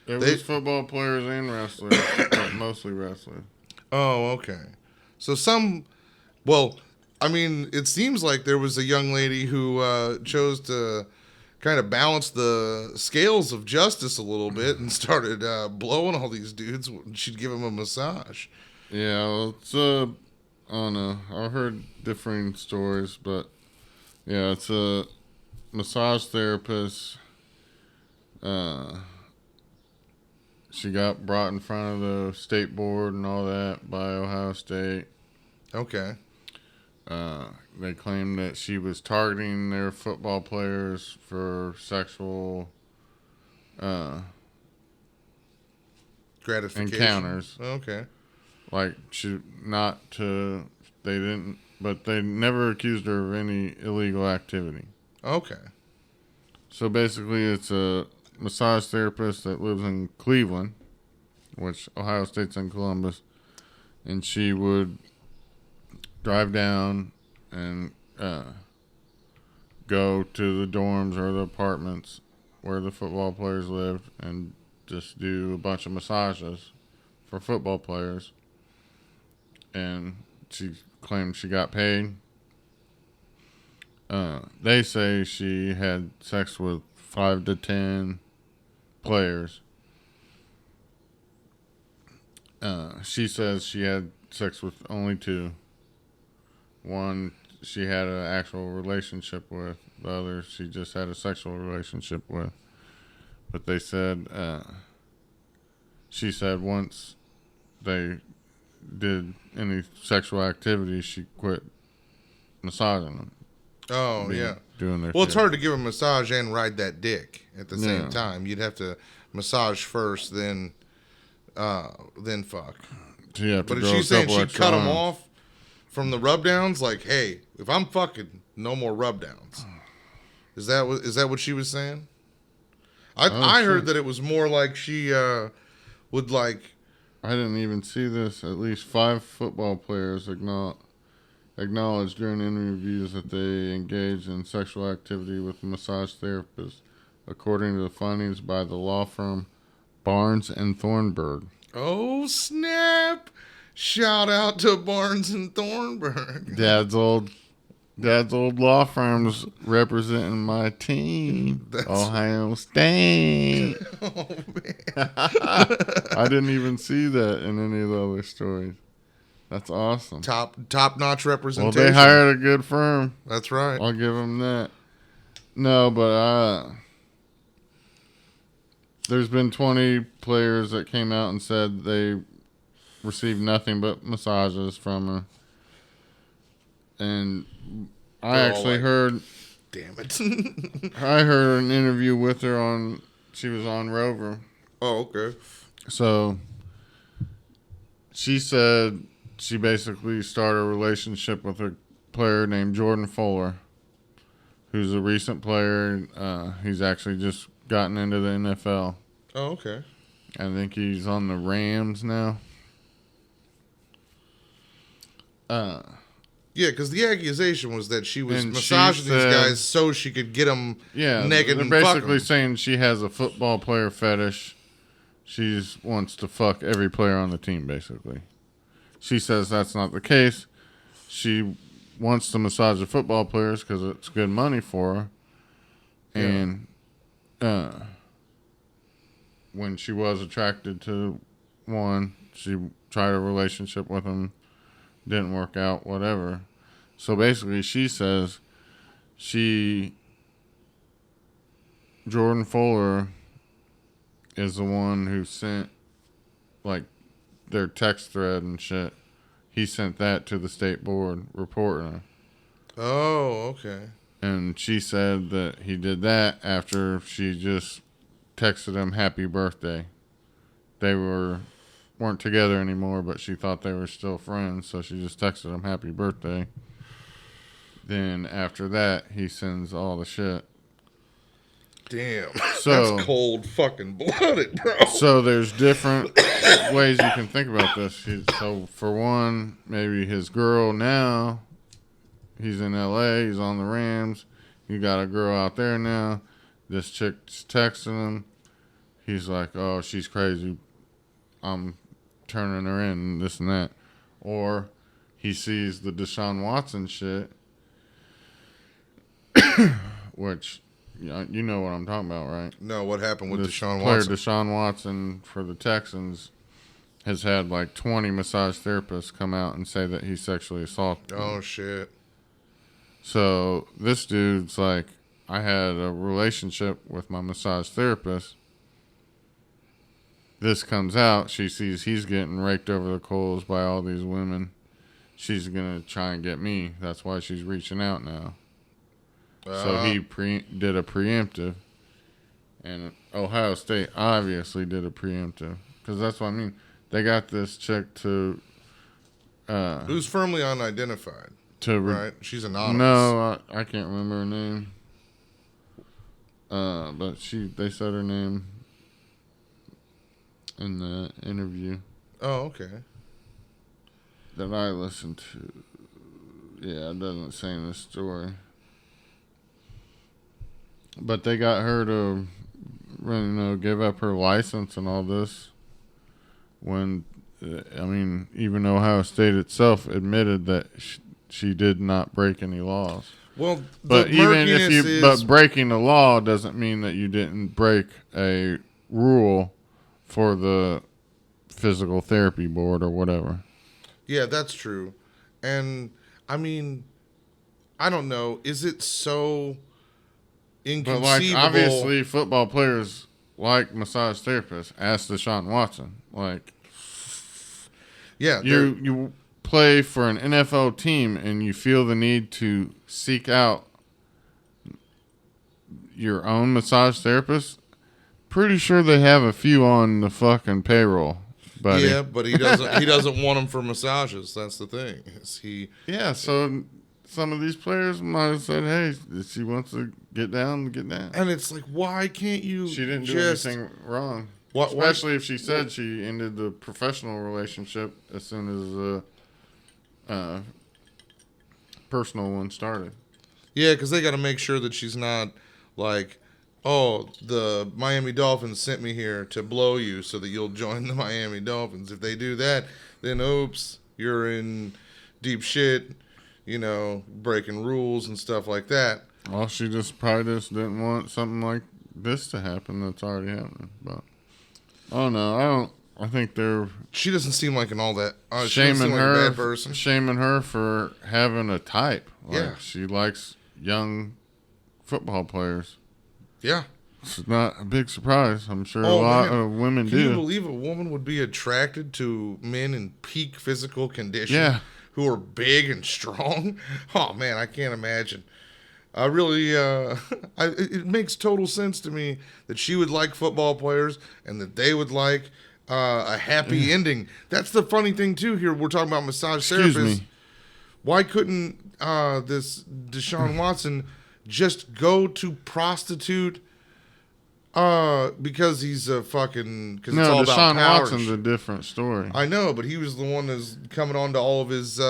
There was football players and wrestlers, but mostly wrestlers. Oh, okay. So some... Well, I mean, it seems like there was a young lady who chose to kind of balance the scales of justice a little bit and started blowing all these dudes. She'd give them a massage. Yeah, well, it's I don't know. I've heard differing stories, but yeah, it's a massage therapist. She got brought in front of the state board and all that by Ohio State. Okay. They claimed that she was targeting their football players for sexual gratification encounters. Okay. Like but they never accused her of any illegal activity. Okay. So basically, it's a massage therapist that lives in Cleveland, which Ohio State's in Columbus, and she would drive down and go to the dorms or the apartments where the football players lived and just do a bunch of massages for football players. And she claimed she got paid. They say she had sex with 5 to 10 players. She says she had sex with only 2. One she had an actual relationship with. The other she just had a sexual relationship with. But they said, she said once they did any sexual activity, she quit massaging them. Oh, yeah. Doing their well, it's hard to give a massage and ride that dick at the same time. You'd have to massage first, then fuck. So you have to but is she saying she cut them off from the rub downs? Like, hey, if I'm fucking, no more rub downs. Is that what she was saying? I heard that it was more like she would like. I didn't even see this. At least 5 football players acknowledged during interviews that they engaged in sexual activity with massage therapists, according to the findings by the law firm Barnes and Thornburg. Oh, snap! Shout out to Barnes and Thornburg. Dad's old law firm's representing my team, Ohio State. Oh, man. I didn't even see that in any of the other stories. That's awesome. Top-notch representation. Well, they hired a good firm. That's right. I'll give them that. No, but there's been 20 players that came out and said they received nothing but massages from her. And I actually heard... Damn it. I heard an interview with her she was on Rover. Oh, okay. So she said she basically started a relationship with a player named Jordan Fuller, who's a recent player. He's actually just gotten into the NFL. Oh, okay. I think he's on the Rams now. Yeah, because the accusation was that she was massaging these guys so she could get them naked and fuck them. They're basically saying she has a football player fetish. She wants to fuck every player on the team, basically. She says that's not the case. She wants to massage the football players because it's good money for her. Yeah. And when she was attracted to one, she tried a relationship with him. Didn't work out, whatever. So basically, she says Jordan Fuller is the one who sent, like, their text thread and shit. He sent that to the state board reporting her. Oh, okay. And she said that he did that after she just texted him happy birthday. They weren't together anymore, but she thought they were still friends, so she just texted him happy birthday. Then after that, he sends all the shit. Damn. So, that's cold fucking blooded, bro. So there's different ways you can think about this. So for one, maybe his girl now, he's in LA, he's on the Rams. You got a girl out there now. This chick's texting him. He's like, oh, she's crazy. I'm turning her in and this and that. Or he sees the Deshaun Watson shit, which, you know what I'm talking about, right? No, what happened with Deshaun Watson? Deshaun Watson for the Texans has had like 20 massage therapists come out and say that he sexually assaulted him. Oh, shit. So this dude's like, I had a relationship with my massage therapist. This comes out. She sees he's getting raked over the coals by all these women. She's going to try and get me. That's why she's reaching out now. So he did a preemptive. And Ohio State obviously did a preemptive. Because that's what I mean. They got this chick to... who's firmly unidentified. Right? She's anonymous. No, I can't remember her name. But they said her name in the interview. Oh, okay. That I listened to. Yeah, it doesn't say in the story. But they got her to, give up her license and all this. When, even Ohio State itself admitted that she did not break any laws. Well, but but breaking the law doesn't mean that you didn't break a rule for the physical therapy board or whatever. Yeah, that's true. And I don't know. Is it so inconceivable? But like, obviously, football players like massage therapists. Ask Deshaun Watson. Like, yeah, you play for an NFL team and you feel the need to seek out your own massage therapist, pretty sure they have a few on the fucking payroll, buddy. Yeah, but he doesn't want them for massages. That's the thing. Yeah, so some of these players might have said, hey, if she wants to get down, get down. And it's like, why can't you She didn't do anything wrong. Especially if she said she ended the professional relationship as soon as personal one started. Yeah, because they got to make sure that she's not like, oh, the Miami Dolphins sent me here to blow you so that you'll join the Miami Dolphins. If they do that, then oops, you're in deep shit, breaking rules and stuff like that. Well, she probably didn't want something like this to happen that's already happening. But I don't know. I think they're... She doesn't seem like all that... she doesn't seem like a bad person. Shaming her for having a type. Yeah. She likes young football players. Yeah. It's not a big surprise. I'm sure a lot of women do. Can you believe a woman would be attracted to men in peak physical condition? Yeah. Who are big and strong? Oh, man, I can't imagine. I really, it makes total sense to me that she would like football players and that they would like a happy ending. That's the funny thing, too, here. We're talking about massage therapists. Excuse me. Why couldn't this Deshaun Watson just go to prostitute because he's a fucking... Because it's all about power. Deshaun Watson's a different story. I know, but he was the one that's coming on to all of his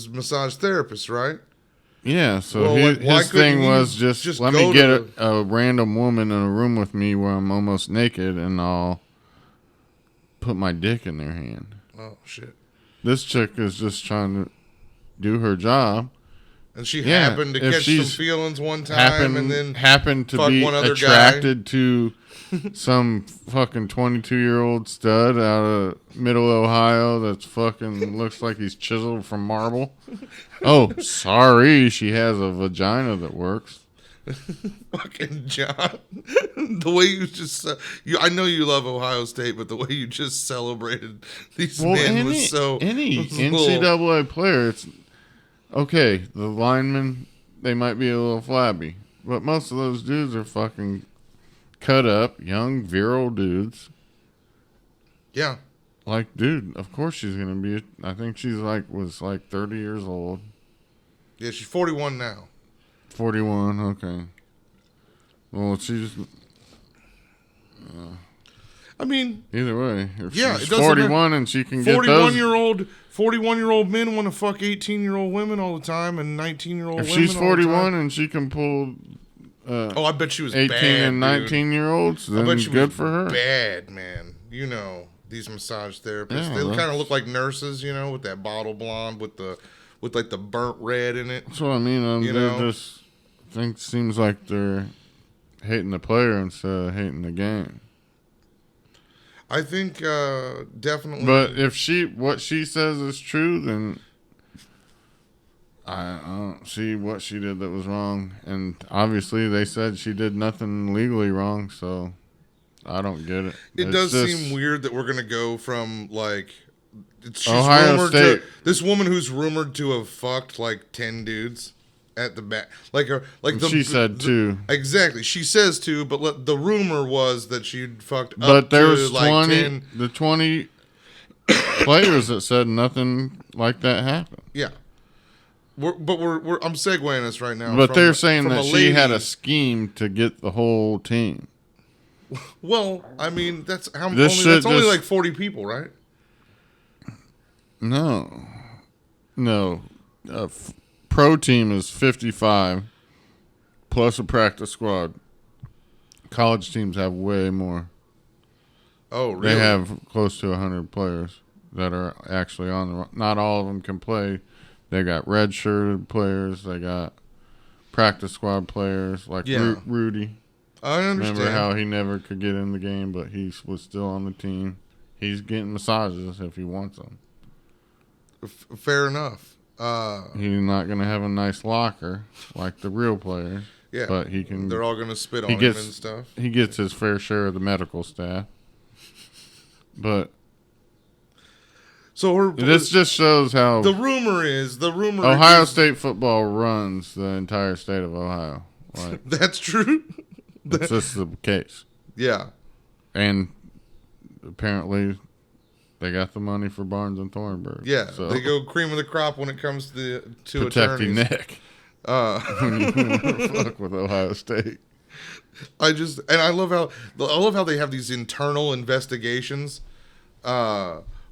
massage therapists, right? Yeah, so his thing was just let me get a random woman in a room with me where I'm almost naked and I'll put my dick in their hand. Oh, shit. This chick is just trying to do her job And she happened to catch some feelings one time and then happened to be attracted to some fucking 22-year-old stud out of middle Ohio that's fucking looks like he's chiseled from marble. Oh, sorry, she has a vagina that works. Fucking John. The way you just... I know you love Ohio State, but the way you just celebrated these men was so... Any NCAA player, it's... Okay, the linemen, they might be a little flabby, but most of those dudes are fucking cut up, young, virile dudes. Yeah. Like, dude, of course she's going to be... I think she's was 30 years old. Yeah, she's 41 now. 41, okay. Well, she's... I mean... Either way. If she's 41 and she can get those... 41-year-old men want to fuck 18-year-old women all the time and 19-year-old women all the time. If she's 41 and she can pull... I bet she was 18 bad, and 19-year-olds, then I bet she good was for her. Bad, man. You know, these massage therapists. Yeah, they kind of look like nurses, with that bottle blonde with the burnt red in it. That's what I mean. Just... seems like they're hating the player instead of hating the game. I think definitely. But if what she says is true, then I don't see what she did that was wrong. And obviously, they said she did nothing legally wrong, so I don't get it. It does seem weird that we're gonna go from she's Ohio State. This woman who's rumored to have fucked 10 dudes. At the back, she said two. Exactly, she says two, but the rumor was that she'd fucked up. But there was 20. 10. The 20 players that said nothing like that happened. Yeah, I'm segueing us right now. But they're saying that she had a scheme to get the whole team. Well, I mean that's only 40 people, right? No. Pro team is 55 plus a practice squad. College teams have way more. Oh, really? They have close to 100 players that are actually on the... Not all of them can play. They got red-shirted players. They got practice squad players like Rudy. I understand. Remember how he never could get in the game, but he was still on the team. He's getting massages if he wants them. Fair enough. He's not going to have a nice locker like the real players. Yeah, but he can. They're all going to spit on him and stuff. He gets his fair share of the medical staff. But this just shows how the rumor is Ohio State football runs the entire state of Ohio. That's true. That's just the case. Yeah, and apparently. They got the money for Barnes and Thornburg. Yeah, so. They go cream of the crop when it comes to protect attorneys. Your neck. When you want to fuck with Ohio State. I love how they have these internal investigations,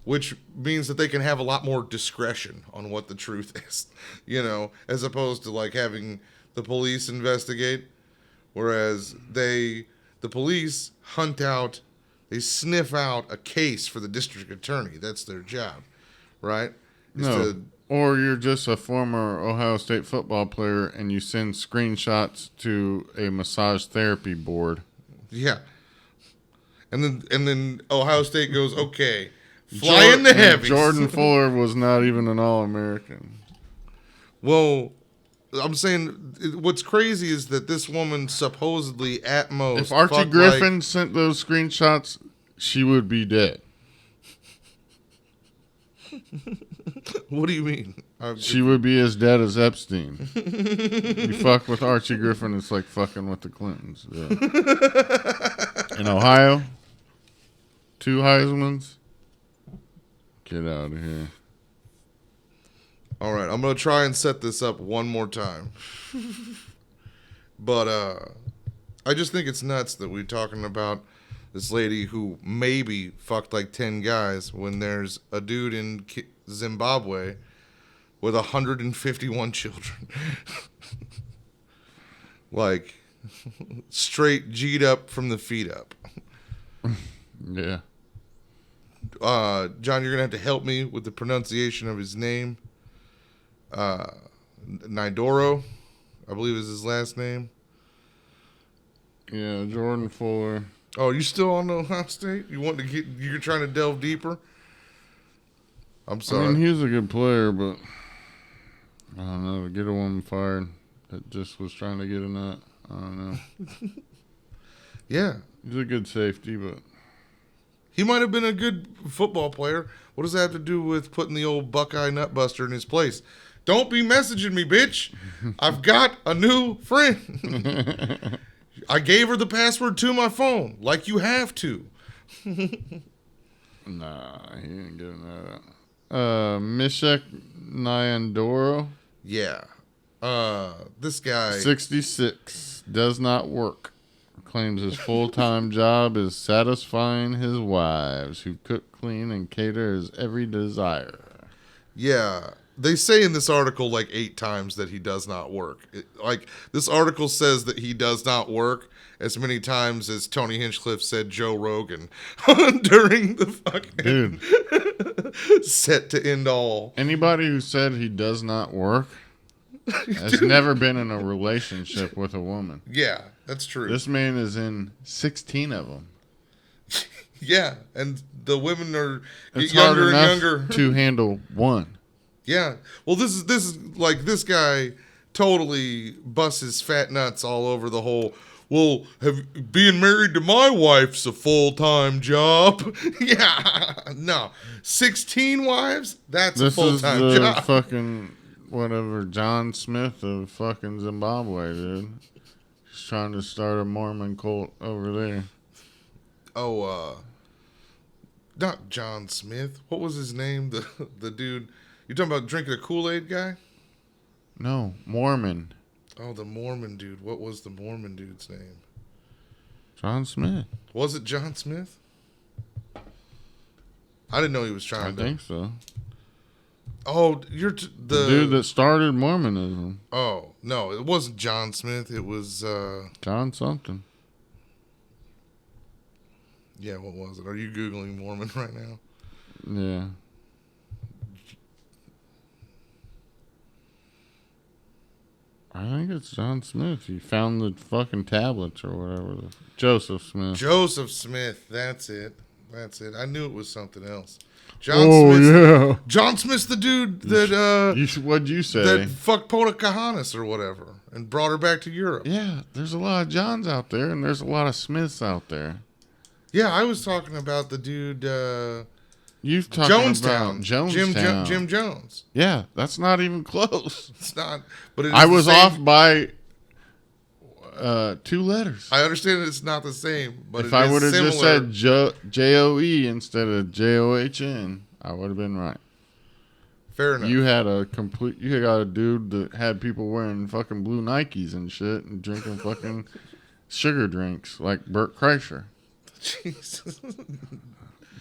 which means that they can have a lot more discretion on what the truth is, as opposed to having the police investigate, whereas the police hunt out. They sniff out a case for the district attorney. That's their job, right? Or you're just a former Ohio State football player and you send screenshots to a massage therapy board. Yeah. And then Ohio State goes, okay, fly in the heavies. Jordan Fuller was not even an All-American. Well, I'm saying what's crazy is that this woman supposedly at most... If Archie Griffin sent those screenshots, she would be dead. What do you mean? She would be as dead as Epstein. You fuck with Archie Griffin, it's like fucking with the Clintons. Yeah. In Ohio, 2 Heismans. Get out of here. All right, I'm going to try and set this up one more time. But I just think it's nuts that we're talking about this lady who maybe fucked 10 guys when there's a dude in Zimbabwe with 151 children. Straight G'd up from the feet up. Yeah. John, you're going to have to help me with the pronunciation of his name. Nidoro, I believe is his last name. Yeah, Jordan Fuller. Oh, you still on Ohio State? You're trying to delve deeper? I'm sorry. I mean, he's a good player, but I don't know. To get a woman fired that just was trying to get a nut, I don't know. Yeah. He's a good safety, but he might have been a good football player. What does that have to do with putting the old Buckeye Nutbuster in his place? Don't be messaging me, bitch. I've got a new friend. I gave her the password to my phone, like you have to. Nah, he ain't getting that. Mishek Nyandoro. Yeah. This guy. 66. Does not work. Claims his full-time job is satisfying his wives who cook, clean, and cater his every desire. Yeah. They say in this article like 8 times that he does not work. This article says that he does not work as many times as Tony Hinchcliffe said Joe Rogan during the fucking set to end all. Anybody who said he does not work has never been in a relationship with a woman. Yeah, that's true. This man is in 16 of them. Yeah, and the women are it's younger hard and younger to handle one. Yeah. Well, this is like this guy totally busts his fat nuts all over the whole. Well, being married to my wife's a full-time job. Yeah. No. 16 wives? That's a full-time job. This is fucking whatever John Smith of fucking Zimbabwe, dude. He's trying to start a Mormon cult over there. Oh, not John Smith. What was his name? The dude. You talking about drinking a Kool-Aid guy? No, Mormon. Oh, the Mormon dude. What was the Mormon dude's name? John Smith. Was it John Smith? I didn't know he was trying to. I think so. Oh, you're the dude that started Mormonism. Oh, no, it wasn't John Smith. It was John something. Yeah, what was it? Are you Googling Mormon right now? Yeah. I think it's John Smith. He found the fucking tablets or whatever. Joseph Smith. Joseph Smith. That's it. I knew it was something else. Yeah. John Smith's the dude that what'd you say? That fucked Pocahontas or whatever and brought her back to Europe. Yeah, there's a lot of Johns out there and there's a lot of Smiths out there. Yeah, I was talking about the dude You've talked about Jonestown. Jim Jones. Yeah, that's not even close. It's not, but I was off by 2 letters. I understand it's not the same, but if I would have just said J-O-E instead of J-O-H-N, I would have been right. Fair enough. You got a dude that had people wearing fucking blue Nikes and shit and drinking fucking sugar drinks like Bert Kreischer. Jesus.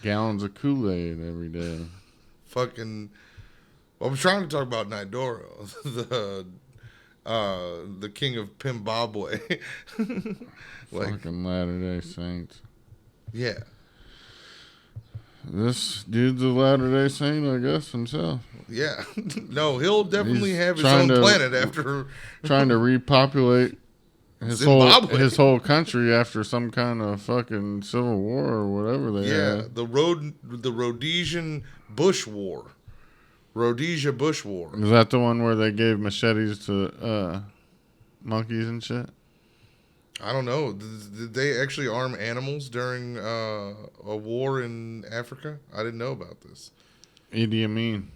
Gallons of Kool-Aid every day. Fucking. Well, I'm trying to talk about Nidoro, the king of Zimbabwe. Fucking Latter-day Saints. Yeah. This dude's a Latter-day Saint, I guess, himself. Yeah. No, he'll definitely have his own planet after. Trying to repopulate his whole country after some kind of fucking civil war or whatever they had. The Rhodesian Bush War. Rhodesia Bush War. Is that the one where they gave machetes to monkeys and shit? I don't know. Did they actually arm animals during a war in Africa? I didn't know about this. Idi Amin.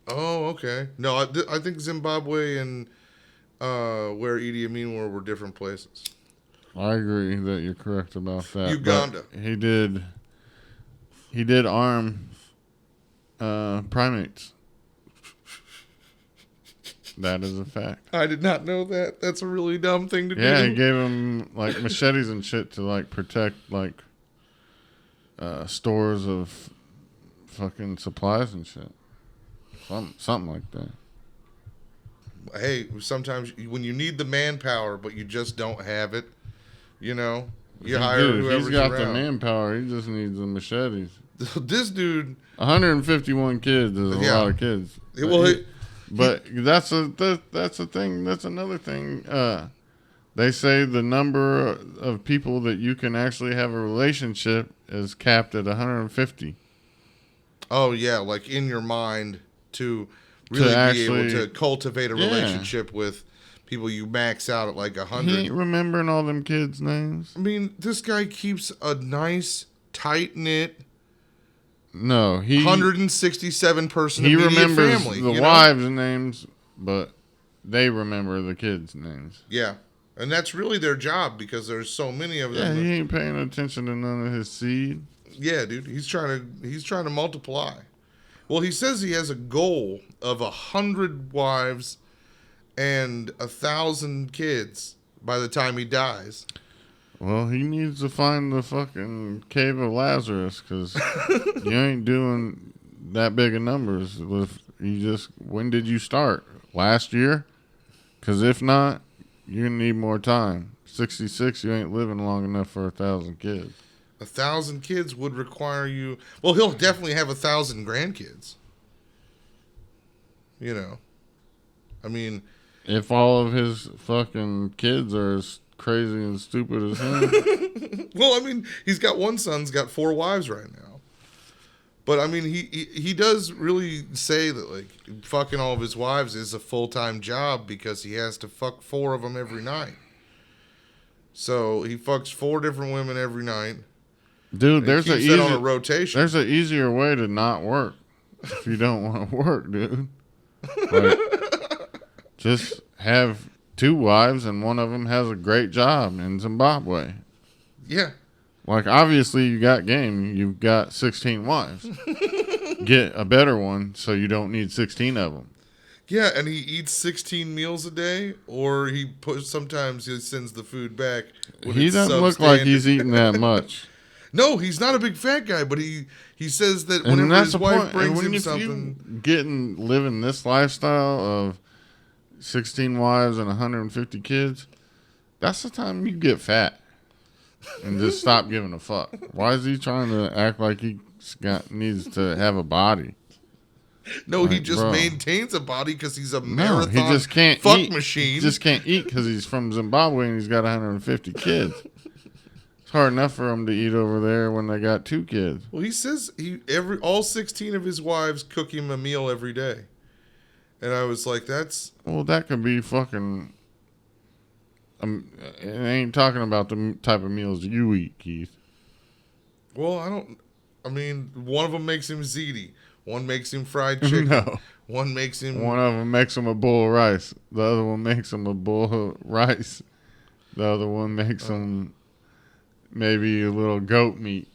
Oh, okay. No, I think Zimbabwe and where Idi Amin were different places. I agree that you're correct about that. Uganda. But he did arm primates. That is a fact. I did not know that. That's a really dumb thing to do. Yeah, he gave them like machetes and shit to like protect like stores of fucking supplies and shit. Something like that. Hey, sometimes when you need the manpower, but you just don't have it, you hire whoever's He's got around. the manpower. He just needs the machetes. This dude, 151 kids is a lot of kids. But that's a thing. That's another thing. They say the number of people that you can actually have a relationship is capped at 150. Oh, yeah, like in your mind to really be able to cultivate a relationship with people. You max out at like 100. He ain't remembering all them kids' names. I mean, this guy keeps a nice, tight-knit, 167 person immediate family. He remembers the wives' names, but they remember the kids' names. Yeah. And that's really their job because there's so many of them. Yeah, he ain't paying attention to none of his seed. Yeah, dude, he's trying to multiply. Well, he says he has a goal of 100 wives and 1,000 kids by the time he dies. Well, he needs to find the fucking cave of Lazarus because you ain't doing that big of numbers. When did you start? Last year? Because if not, you're going to need more time. 66, you ain't living long enough for 1,000 kids. 1,000 kids would require you... Well, he'll definitely have 1,000 grandkids. You know. I mean... If all of his fucking kids are as crazy and stupid as him... Well, I mean, he's got one son's got 4 wives right now. But, I mean, he does really say that, like, fucking all of his wives is a full-time job because he has to fuck 4 of them every night. So, he fucks 4 different women every night. Dude, there's on a rotation. There's an easier way to not work if you don't want to work, dude. Like, just have 2 wives and one of them has a great job in Zimbabwe. Yeah. Like, obviously, you got game. You've got 16 wives. Get a better one so you don't need 16 of them. Yeah, and he eats 16 meals a day, or sometimes he sends the food back. He doesn't look like he's eating that much. No, he's not a big fat guy, but he says that whenever his wife brings him something... living this lifestyle of 16 wives and 150 kids, that's the time you get fat. And just stop giving a fuck. Why is he trying to act like he needs to have a body? No, he just maintains a body because he's a marathon he just can't fuck eat. machine. He just can't eat because he's from Zimbabwe and he's got 150 kids. It's hard enough for him to eat over there when they got 2 kids. Well, he says all 16 of his wives cook him a meal every day. And I was like, that's... Well, that could be fucking... it ain't talking about the type of meals you eat, Keith. Well, I mean, one of them makes him ziti. One makes him fried chicken. No. One makes him... One of them makes him a bowl of rice. The other one makes him a bowl of rice. The other one makes him maybe a little goat meat.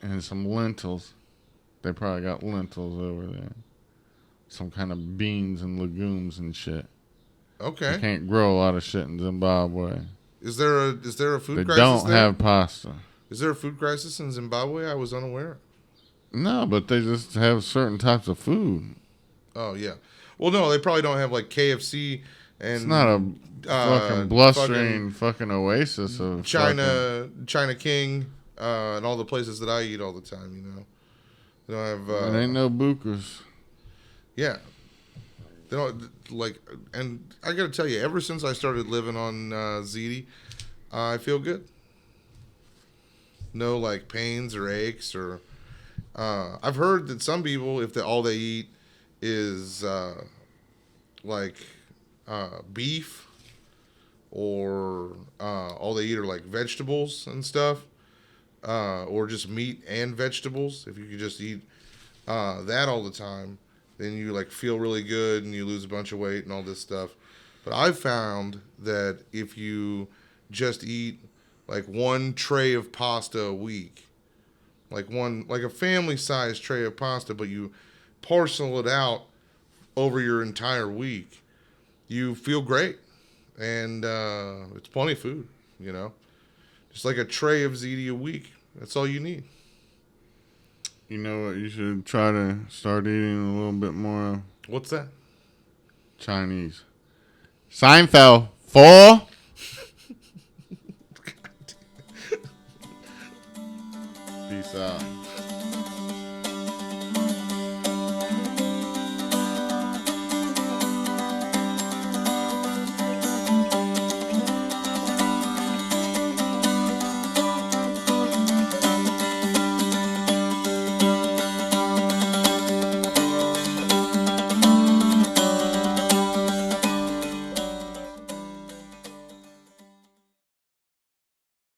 And some lentils. They probably got lentils over there. Some kind of beans and legumes and shit. Okay. They can't grow a lot of shit in Zimbabwe. Is there a food crisis They don't there? have pasta. Is there a food crisis in Zimbabwe? I was unaware. No, but they just have certain types of food. Oh, yeah. Well, no, they probably don't have, like, KFC and... It's not a fucking blustering fucking oasis of China King, and all the places that I eat all the time, you know. They don't have... There ain't no bukas. Yeah. They don't, like... And I gotta tell you, ever since I started living on ziti, I feel good. No, like, pains or aches or... I've heard that some people, if all they eat is beef, or all they eat are like vegetables and stuff, or just meat and vegetables, if you could just eat that all the time, then you like feel really good and you lose a bunch of weight and all this stuff. But I've found that if you just eat like 1 tray of pasta a week, like a family-sized tray of pasta, but you parcel it out over your entire week, you feel great. And it's plenty of food, you know. Just like a tray of ziti a week. That's all you need. You know what you should try to start eating a little bit more of? What's that? Chinese. Seinfeld. 4. Peace out.